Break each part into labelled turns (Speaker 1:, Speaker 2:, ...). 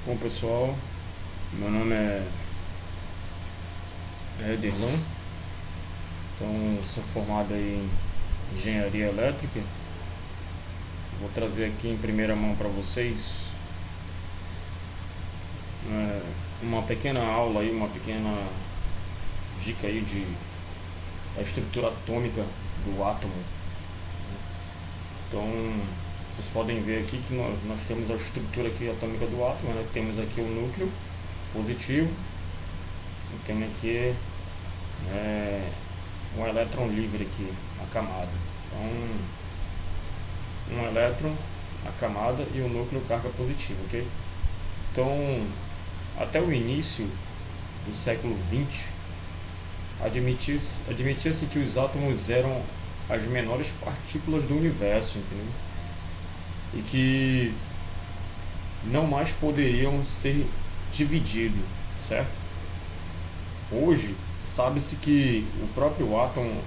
Speaker 1: Bom pessoal, meu nome é Ederlan, então sou formado aí em engenharia elétrica. Vou trazer aqui em primeira mão para vocês é, uma pequena aula aí, uma pequena dica aí da estrutura atômica do átomo. Então vocês podem ver aqui que nós temos a estrutura aqui atômica do átomo, né? Temos aqui o núcleo positivo e temos aqui um elétron livre aqui, a camada. Então, um elétron, a camada e o núcleo carga positiva, ok? Então, até o início do século XX, admitia-se que os átomos eram as menores partículas do universo, entendeu? E que não mais poderiam ser divididos, certo? Hoje, sabe-se que o próprio átomo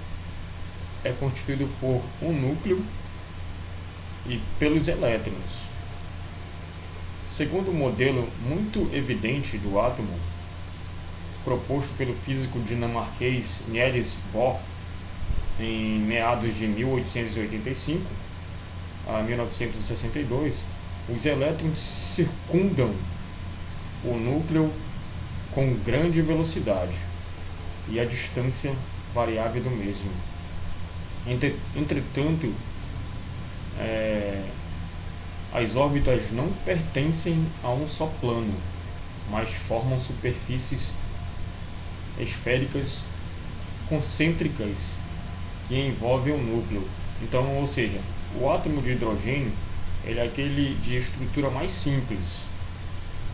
Speaker 1: é constituído por um núcleo e pelos elétrons. Segundo um modelo muito evidente do átomo, proposto pelo físico dinamarquês Niels Bohr em meados de 1885 a 1962, os elétrons circundam o núcleo com grande velocidade e a distância variável do mesmo. Entretanto, as órbitas não pertencem a um só plano, mas formam superfícies esféricas concêntricas que envolvem o núcleo. Então, ou seja, o átomo de hidrogênio ele é aquele de estrutura mais simples.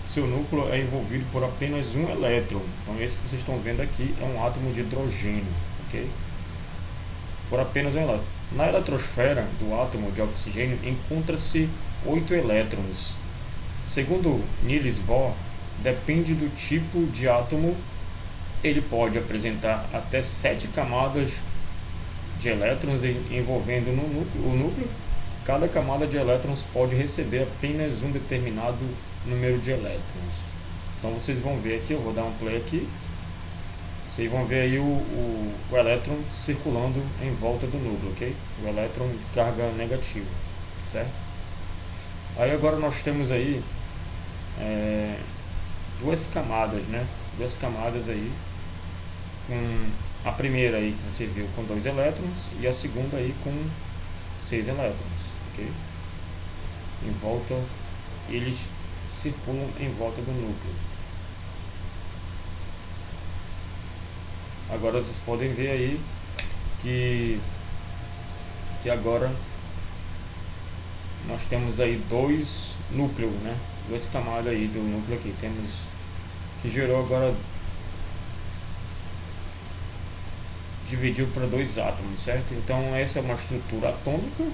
Speaker 1: Seu núcleo é envolvido por apenas um elétron. Então, esse que vocês estão vendo aqui é um átomo de hidrogênio, ok? Por apenas um elétron. Na eletrosfera do átomo de oxigênio encontra-se 8 elétrons. Segundo Niels Bohr, depende do tipo de átomo, ele pode apresentar até 7 camadas de elétrons envolvendo o núcleo. Cada camada de elétrons pode receber apenas um determinado número de elétrons. Então vocês vão ver aqui, eu vou dar um play aqui. Vocês vão ver aí o elétron circulando em volta do núcleo, ok? O elétron de carga negativa, certo? Aí agora nós temos aí duas camadas, né? Duas camadas aí, com a primeira aí que você viu com 2 elétrons e a segunda aí com 6 elétrons, ok? Em volta, eles circulam em volta do núcleo. Agora vocês podem ver aí que agora nós temos aí dois núcleos, né? Duas camadas aí do núcleo aqui. Temos que gerou agora, dividiu para dois átomos, certo? Então essa é uma estrutura atômica.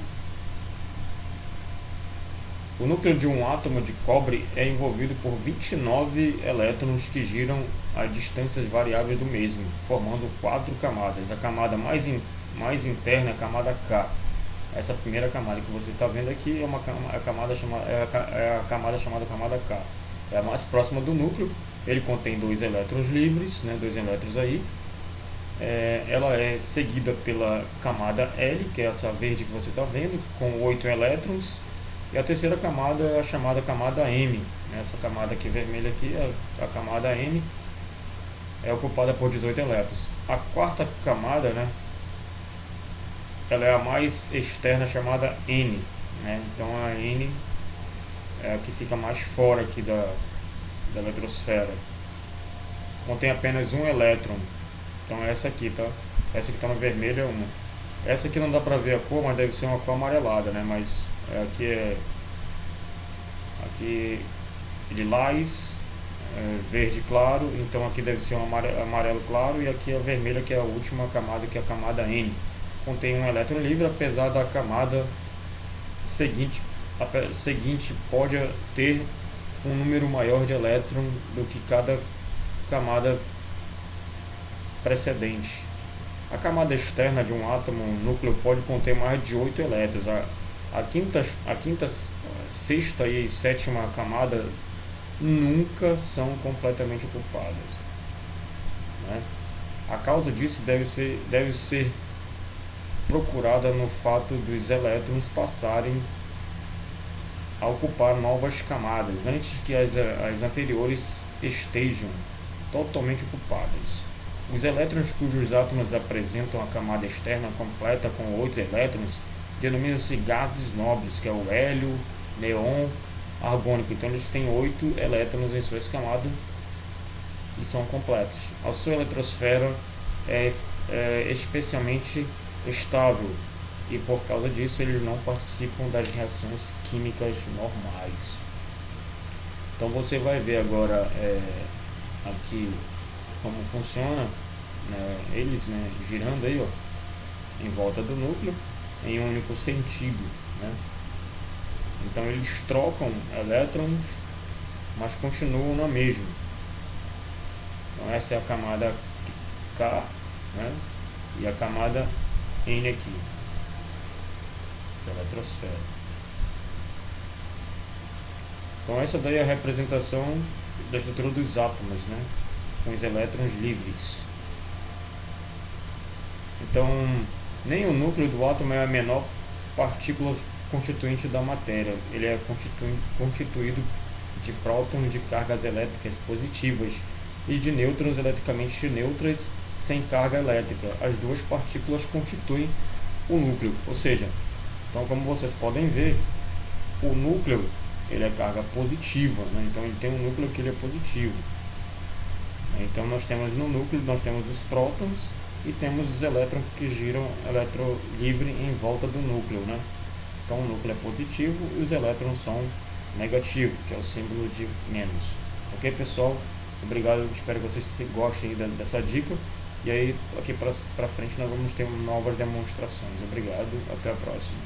Speaker 1: O núcleo de um átomo de cobre é envolvido por 29 elétrons que giram a distâncias variáveis do mesmo, formando 4 camadas. A camada mais interna é a camada K. Essa primeira camada que você está vendo aqui é a camada chamada camada K. É a mais próxima do núcleo. Ele contém 2 elétrons livres, né, 2 elétrons aí. Ela é seguida pela camada L, que é essa verde que você está vendo, com 8 elétrons. E a terceira camada é a chamada camada M. Essa camada aqui vermelha aqui, a camada M, é ocupada por 18 elétrons. A quarta camada, né, ela é a mais externa, chamada N, né? Então a N é a que fica mais fora aqui da eletrosfera. Contém apenas um elétron. Então essa aqui, tá? Essa que está no vermelho é uma. Essa aqui não dá pra ver a cor, mas deve ser uma cor amarelada, né? Mas aqui lilás, verde claro, então aqui deve ser um amarelo claro, e aqui a vermelha, que é a última camada, que é a camada N. Contém um elétron livre, apesar da camada seguinte pode ter um número maior de elétrons do que cada camada precedente. A camada externa de um átomo núcleo pode conter mais de 8 elétrons. A quinta, sexta e sétima camada nunca são completamente ocupadas, né? A causa disso deve ser procurada no fato dos elétrons passarem a ocupar novas camadas antes que as anteriores estejam totalmente ocupadas. Os elétrons cujos átomos apresentam a camada externa completa com 8 elétrons denominam-se gases nobres, que é o hélio, neon, argônico. Então eles têm 8 elétrons em suas camadas e são completos. A sua eletrosfera é especialmente estável e por causa disso eles não participam das reações químicas normais. Então você vai ver agora aqui como funciona, né, eles, né, girando aí, ó, em volta do núcleo em um único sentido, né? Então eles trocam elétrons, mas continuam na mesma. Então essa é a camada K, né, e a camada N aqui, da eletrosfera. Então essa daí é a representação da estrutura dos átomos, né, com os elétrons livres. Então, nem o núcleo do átomo é a menor partícula constituinte da matéria. Ele é constituído de prótons de cargas elétricas positivas e de nêutrons eletricamente neutras sem carga elétrica. As duas partículas constituem o núcleo. Ou seja, então como vocês podem ver, o núcleo ele é carga positiva, né? Então ele tem um núcleo que ele é positivo. Então nós temos no núcleo, nós temos os prótons e temos os elétrons que giram livre em volta do núcleo, né? Então o núcleo é positivo e os elétrons são negativos, que é o símbolo de menos. Ok, pessoal? Obrigado, espero que vocês gostem dessa dica. E aí, aqui para frente, nós vamos ter novas demonstrações. Obrigado, até a próxima.